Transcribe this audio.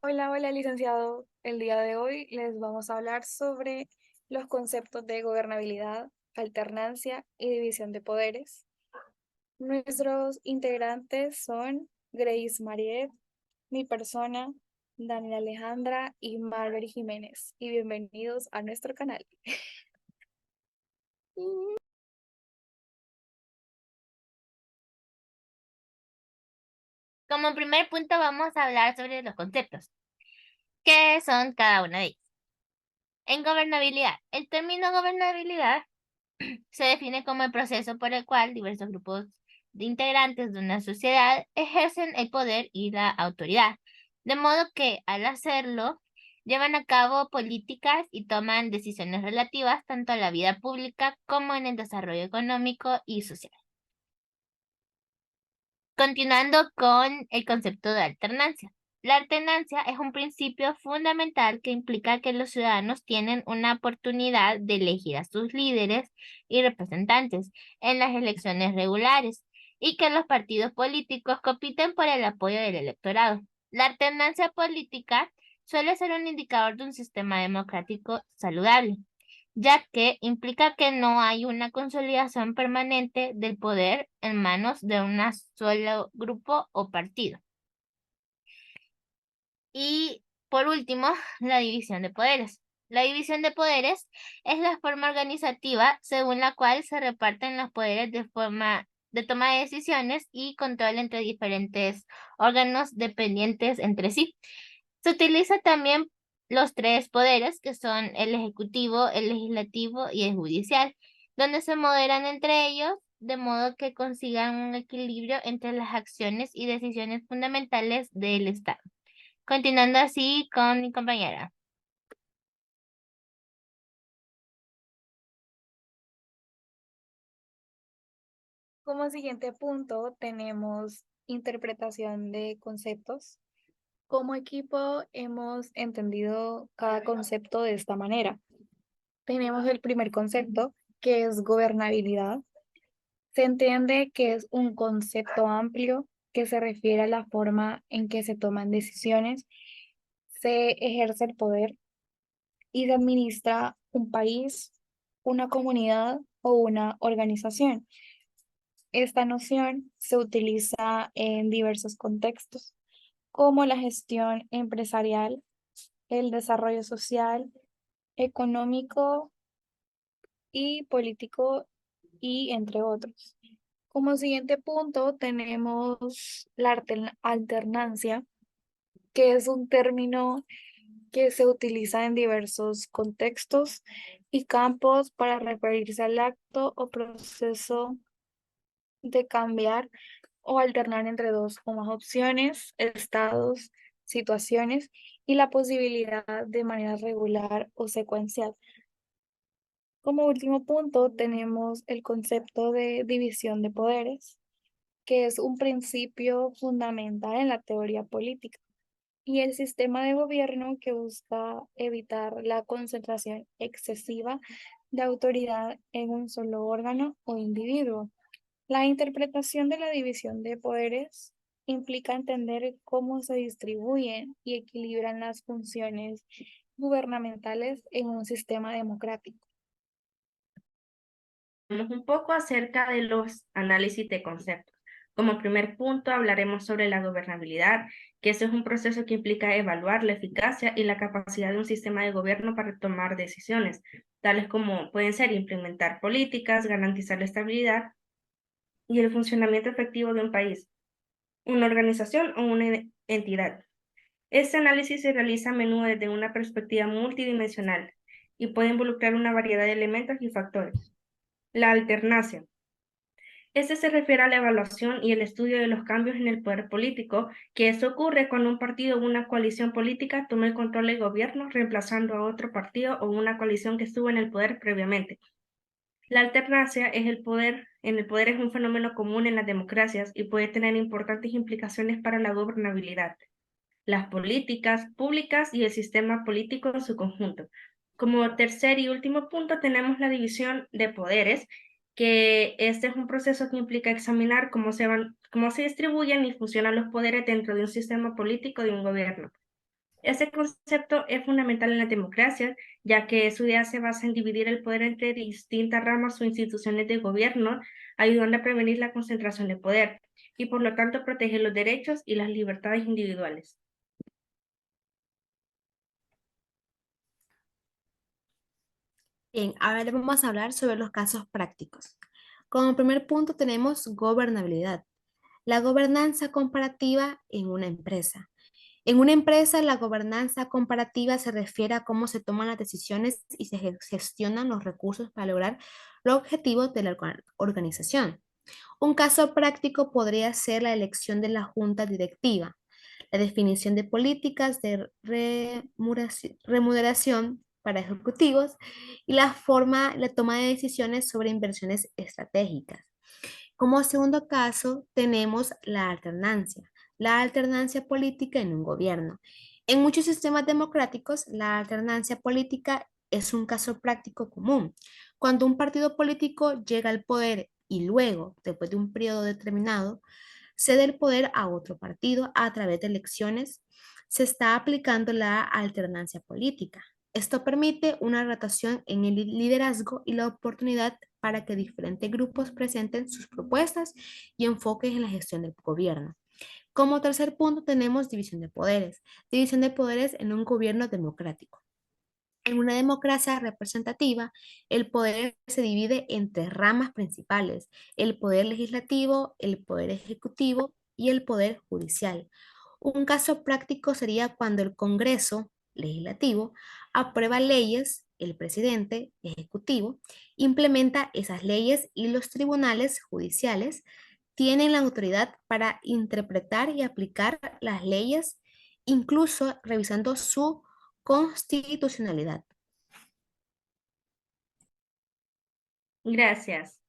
Hola, hola, licenciado. El día de hoy les vamos a hablar sobre los conceptos de gobernabilidad, alternancia y división de poderes. Nuestros integrantes son Grace Mariette, mi persona, Daniela Alejandra y Margaret Jiménez. Y bienvenidos a nuestro canal. Como primer punto vamos a hablar sobre los conceptos. ¿Qué son cada uno de ellos? En gobernabilidad. El término gobernabilidad se define como el proceso por el cual diversos grupos de integrantes de una sociedad ejercen el poder y la autoridad, de modo que al hacerlo llevan a cabo políticas y toman decisiones relativas tanto a la vida pública como en el desarrollo económico y social. Continuando con el concepto de alternancia. La alternancia es un principio fundamental que implica que los ciudadanos tienen una oportunidad de elegir a sus líderes y representantes en las elecciones regulares y que los partidos políticos compiten por el apoyo del electorado. La alternancia política suele ser un indicador de un sistema democrático saludable, ya que implica que no hay una consolidación permanente del poder en manos de un solo grupo o partido. Y por último, la división de poderes. La división de poderes es la forma organizativa según la cual se reparten los poderes de forma de toma de decisiones y control entre diferentes órganos dependientes entre sí. Se utiliza también los tres poderes, que son el ejecutivo, el legislativo y el judicial, donde se moderan entre ellos de modo que consigan un equilibrio entre las acciones y decisiones fundamentales del Estado. Continuando así con mi compañera. Como siguiente punto tenemos interpretación de conceptos. Como equipo hemos entendido cada concepto de esta manera. Tenemos el primer concepto, que es gobernabilidad. Se entiende que es un concepto amplio que se refiere a la forma en que se toman decisiones, se ejerce el poder y se administra un país, una comunidad o una organización. Esta noción se utiliza en diversos contextos, como la gestión empresarial, el desarrollo social, económico y político, y entre otros. Como siguiente punto tenemos la alternancia, que es un término que se utiliza en diversos contextos y campos para referirse al acto o proceso de cambiar o alternar entre dos o más opciones, estados, situaciones y la posibilidad de manera regular o secuencial. Como último punto, tenemos el concepto de división de poderes, que es un principio fundamental en la teoría política, y el sistema de gobierno que busca evitar la concentración excesiva de autoridad en un solo órgano o individuo. La interpretación de la división de poderes implica entender cómo se distribuyen y equilibran las funciones gubernamentales en un sistema democrático. Hablemos un poco acerca de los análisis de conceptos. Como primer punto, hablaremos sobre la gobernabilidad, que ese es un proceso que implica evaluar la eficacia y la capacidad de un sistema de gobierno para tomar decisiones, tales como pueden ser implementar políticas, garantizar la estabilidad y el funcionamiento efectivo de un país, una organización o una entidad. Este análisis se realiza a menudo desde una perspectiva multidimensional y puede involucrar una variedad de elementos y factores. La alternancia. Este se refiere a la evaluación y el estudio de los cambios en el poder político, que eso ocurre cuando un partido o una coalición política toma el control del gobierno reemplazando a otro partido o una coalición que estuvo en el poder previamente. La alternancia es el poder, en el poder es un fenómeno común en las democracias y puede tener importantes implicaciones para la gobernabilidad, las políticas públicas y el sistema político en su conjunto. Como tercer y último punto tenemos la división de poderes, que este es un proceso que implica examinar cómo se distribuyen y funcionan los poderes dentro de un sistema político de un gobierno. Ese concepto es fundamental en las democracias, ya que su idea se basa en dividir el poder entre distintas ramas o instituciones de gobierno, ayudando a prevenir la concentración de poder y por lo tanto proteger los derechos y las libertades individuales. Bien, ahora vamos a hablar sobre los casos prácticos. Como primer punto tenemos gobernabilidad. La gobernanza comparativa en una empresa. En una empresa, la gobernanza comparativa se refiere a cómo se toman las decisiones y se gestionan los recursos para lograr los objetivos de la organización. Un caso práctico podría ser la elección de la junta directiva, la definición de políticas de remuneración para ejecutivos y la toma de decisiones sobre inversiones estratégicas. Como segundo caso, tenemos la alternancia política en un gobierno. En muchos sistemas democráticos, la alternancia política es un caso práctico común. Cuando un partido político llega al poder y luego, después de un periodo determinado, cede el poder a otro partido a través de elecciones, se está aplicando la alternancia política. Esto permite una rotación en el liderazgo y la oportunidad para que diferentes grupos presenten sus propuestas y enfoques en la gestión del gobierno. Como tercer punto tenemos división de poderes. División de poderes en un gobierno democrático. En una democracia representativa, el poder se divide en tres ramas principales: el poder legislativo, el poder ejecutivo y el poder judicial. Un caso práctico sería cuando el Congreso legislativo aprueba leyes, el presidente ejecutivo implementa esas leyes y los tribunales judiciales tienen la autoridad para interpretar y aplicar las leyes, incluso revisando su constitucionalidad. Gracias.